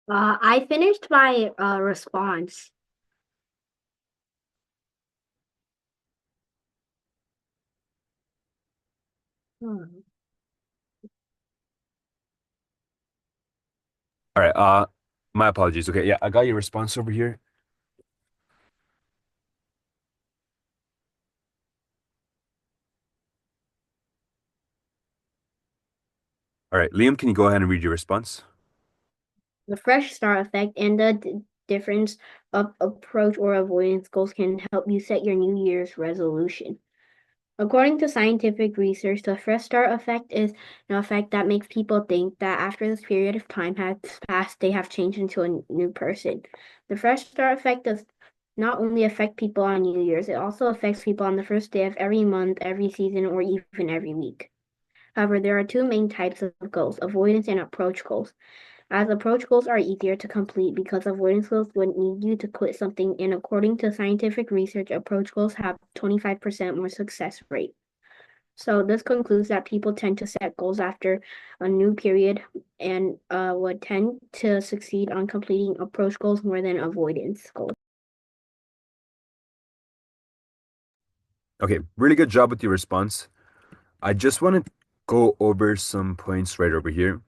I finished my response. Hmm. All right. My apologies. Okay, yeah, I got your response over here. All right, Liam, can you go ahead and read your response? The fresh start effect and the difference of approach or avoidance goals can help you set your New Year's resolution. According to scientific research, the fresh start effect is an effect that makes people think that after this period of time has passed, they have changed into a new person. The fresh start effect does not only affect people on New Year's, it also affects people on the first day of every month, every season, or even every week. However, there are two main types of goals, avoidance and approach goals. As approach goals are easier to complete because avoidance goals would need you to quit something, and according to scientific research, approach goals have 25% more success rate. So this concludes that people tend to set goals after a new period and would tend to succeed on completing approach goals more than avoidance goals. Okay, really good job with your response. I just want to go over some points right over here.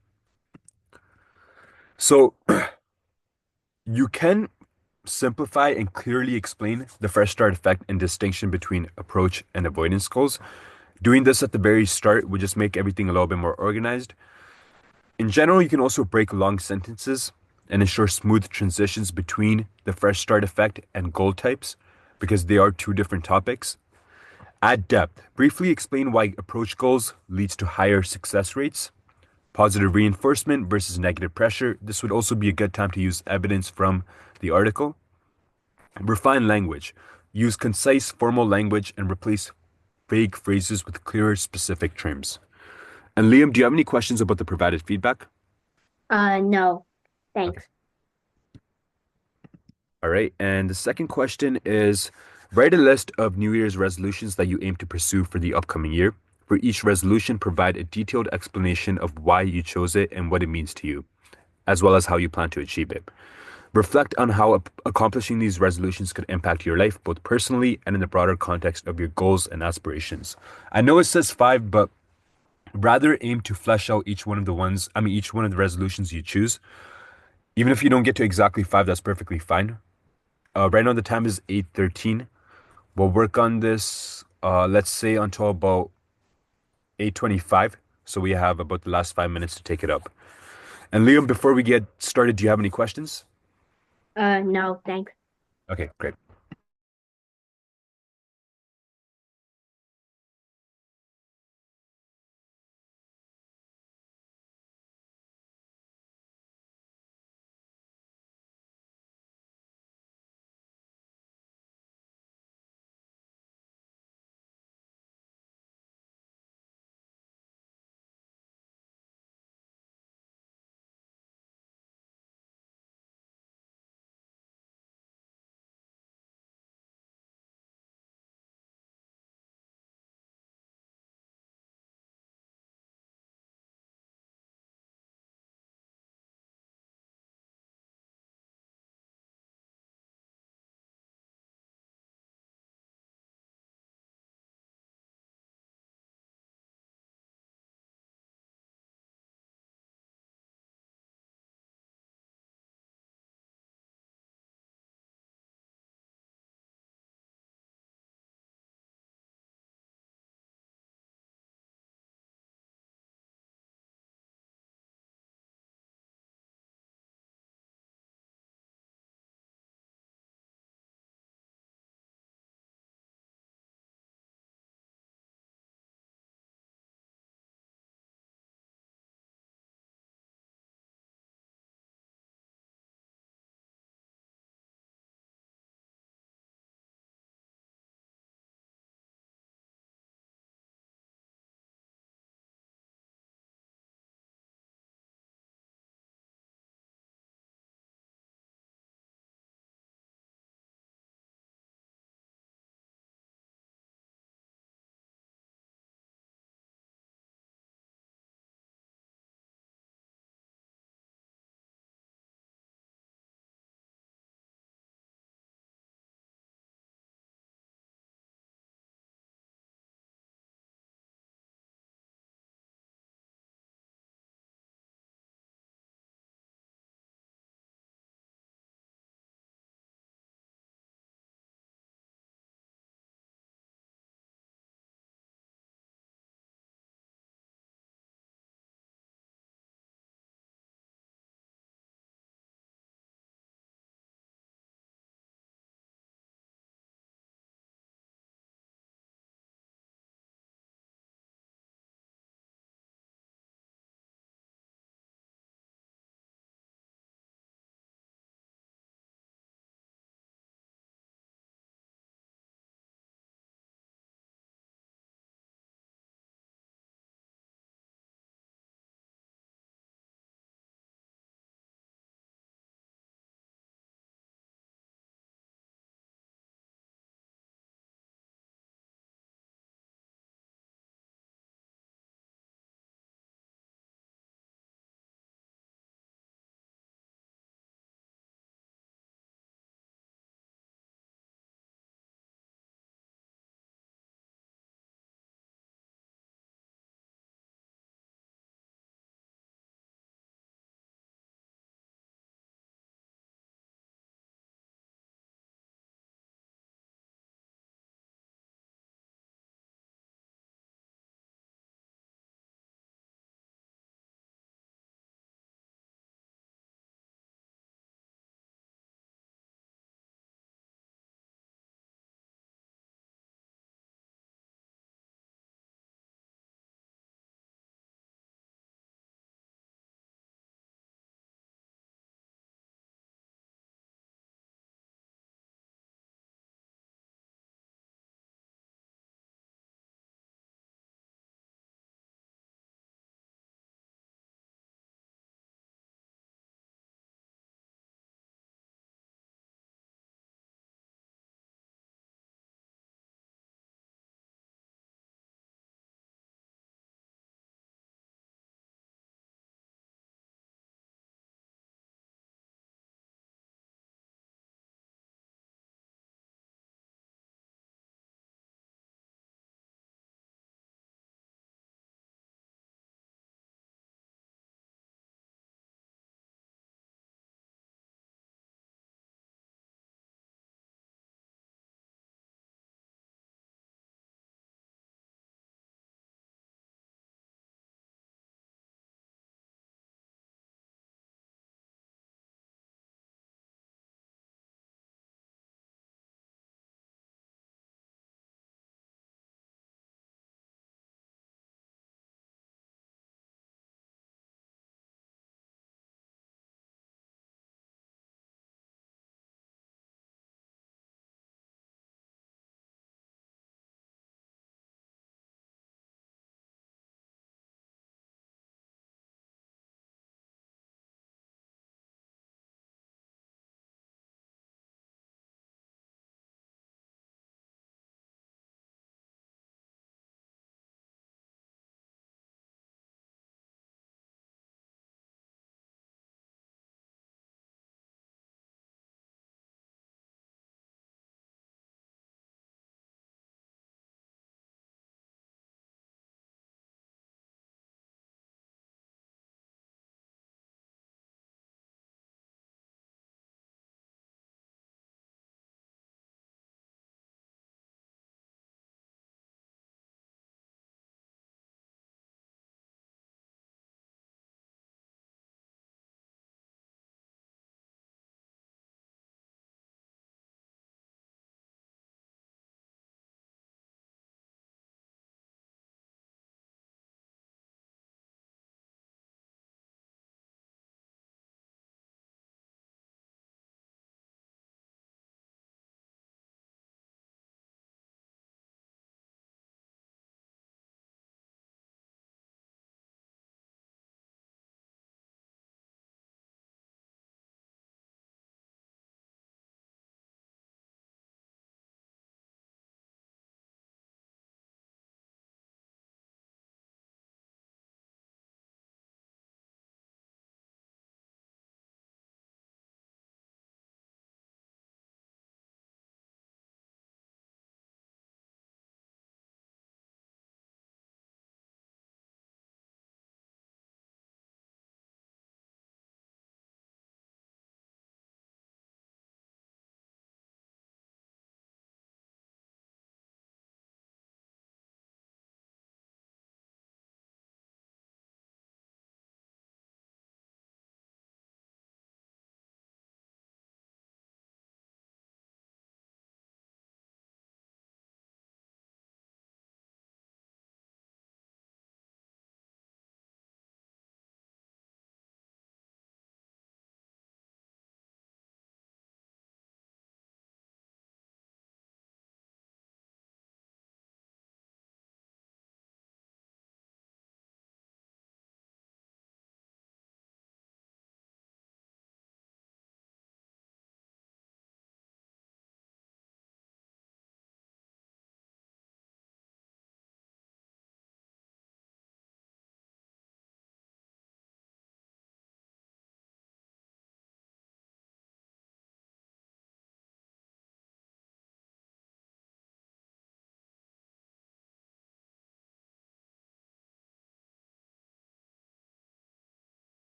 So you can simplify and clearly explain the fresh start effect and distinction between approach and avoidance goals. Doing this at the very start would just make everything a little bit more organized. In general, you can also break long sentences and ensure smooth transitions between the fresh start effect and goal types because they are two different topics. Add depth. Briefly explain why approach goals leads to higher success rates. Positive reinforcement versus negative pressure. This would also be a good time to use evidence from the article. Refine language. Use concise, formal language and replace vague phrases with clearer, specific terms. And Liam, do you have any questions about the provided feedback? No, Okay. thanks. All right. And the second question is write a list of New Year's resolutions that you aim to pursue for the upcoming year. For each resolution, provide a detailed explanation of why you chose it and what it means to you, as well as how you plan to achieve it. Reflect on how accomplishing these resolutions could impact your life, both personally and in the broader context of your goals and aspirations. I know it says five, but rather aim to flesh out each one of the resolutions you choose. Even if you don't get to exactly five, that's perfectly fine. Right now the time is 8:13. We'll work on this, let's say until about 8:25. So we have about the last 5 minutes to take it up. And Liam, before we get started, do you have any questions? No, thanks. Okay, great.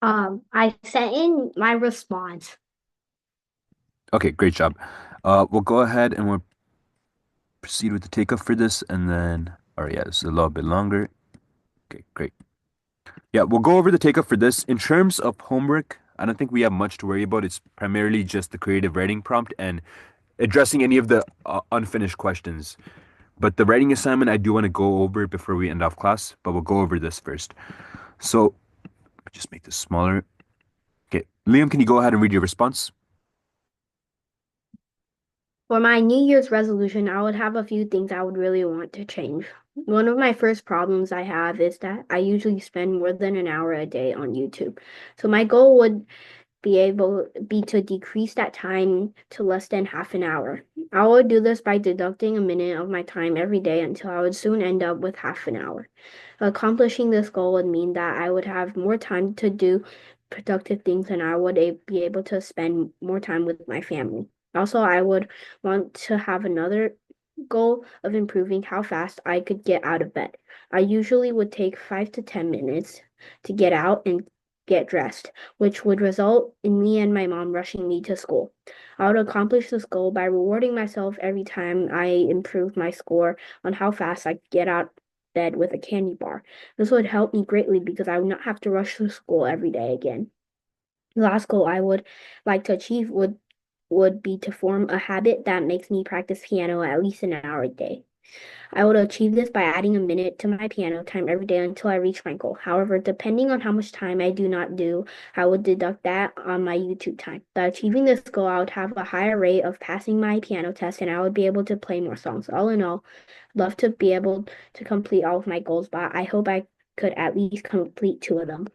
I sent in my response. Okay, great job. We'll go ahead and we'll proceed with the takeoff for this, and then, all right, yeah, this is a little bit longer. Okay, great. Yeah, we'll go over the takeoff for this. In terms of homework, I don't think we have much to worry about. It's primarily just the creative writing prompt and addressing any of the unfinished questions. But the writing assignment, I do want to go over before we end off class, but we'll go over this first. So just make this smaller. Okay, Liam, can you go ahead and read your response? For my New Year's resolution, I would have a few things I would really want to change. One of my first problems I have is that I usually spend more than an hour a day on YouTube. So my goal would be to decrease that time to less than half an hour. I would do this by deducting a minute of my time every day until I would soon end up with half an hour. Accomplishing this goal would mean that I would have more time to do productive things and I would be able to spend more time with my family. Also, I would want to have another goal of improving how fast I could get out of bed. I usually would take 5 to 10 minutes to get out and get dressed, which would result in me and my mom rushing me to school. I would accomplish this goal by rewarding myself every time I improved my score on how fast I could get out of bed with a candy bar. This would help me greatly because I would not have to rush to school every day again. The last goal I would like to achieve would be to form a habit that makes me practice piano at least an hour a day. I would achieve this by adding a minute to my piano time every day until I reach my goal. However, depending on how much time I do not do, I would deduct that on my YouTube time. By achieving this goal, I would have a higher rate of passing my piano test and I would be able to play more songs. All in all, I'd love to be able to complete all of my goals, but I hope I could at least complete two of them.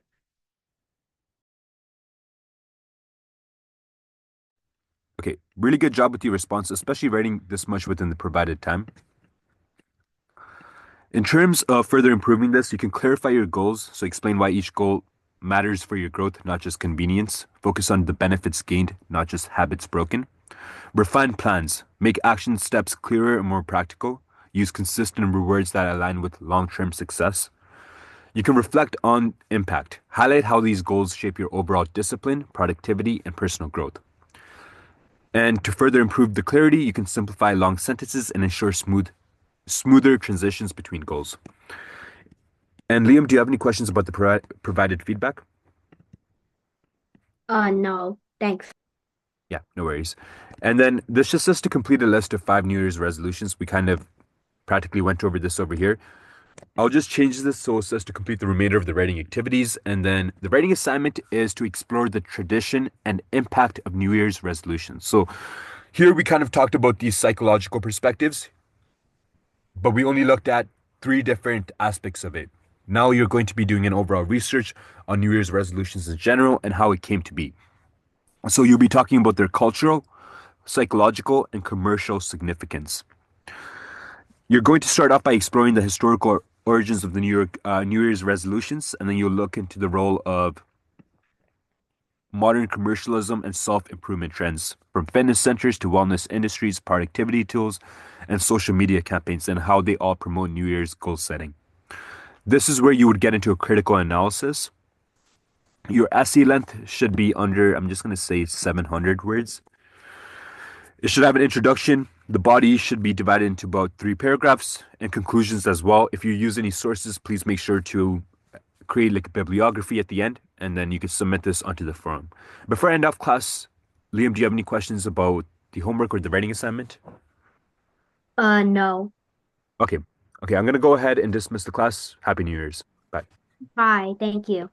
Okay, really good job with your response, especially writing this much within the provided time. In terms of further improving this, you can clarify your goals. So explain why each goal matters for your growth, not just convenience. Focus on the benefits gained, not just habits broken. Refine plans. Make action steps clearer and more practical. Use consistent rewards that align with long-term success. You can reflect on impact. Highlight how these goals shape your overall discipline, productivity, and personal growth. And to further improve the clarity, you can simplify long sentences and ensure smoother transitions between goals. And Liam, do you have any questions about the provided feedback? No, thanks. Yeah, no worries. And then this just says to complete a list of 5 New Year's resolutions. We kind of practically went over this over here. I'll just change this so it says to complete the remainder of the writing activities. And then the writing assignment is to explore the tradition and impact of New Year's resolutions. So here we kind of talked about these psychological perspectives, but we only looked at three different aspects of it. Now you're going to be doing an overall research on New Year's resolutions in general and how it came to be. So you'll be talking about their cultural, psychological, and commercial significance. You're going to start off by exploring the historical origins of the New Year's resolutions, and then you'll look into the role of modern commercialism and self-improvement trends, from fitness centers to wellness industries, productivity tools, and social media campaigns, and how they all promote New Year's goal setting. This is where you would get into a critical analysis. Your essay length should be under, I'm just going to say 700 words. It should have an introduction. The body should be divided into about 3 paragraphs and conclusions as well. If you use any sources, please make sure to create like a bibliography at the end, and then you can submit this onto the forum. Before I end off class, Liam, do you have any questions about the homework or the writing assignment? No. Okay. Okay, I'm gonna go ahead and dismiss the class. Happy New Year's. Bye. Bye. Thank you.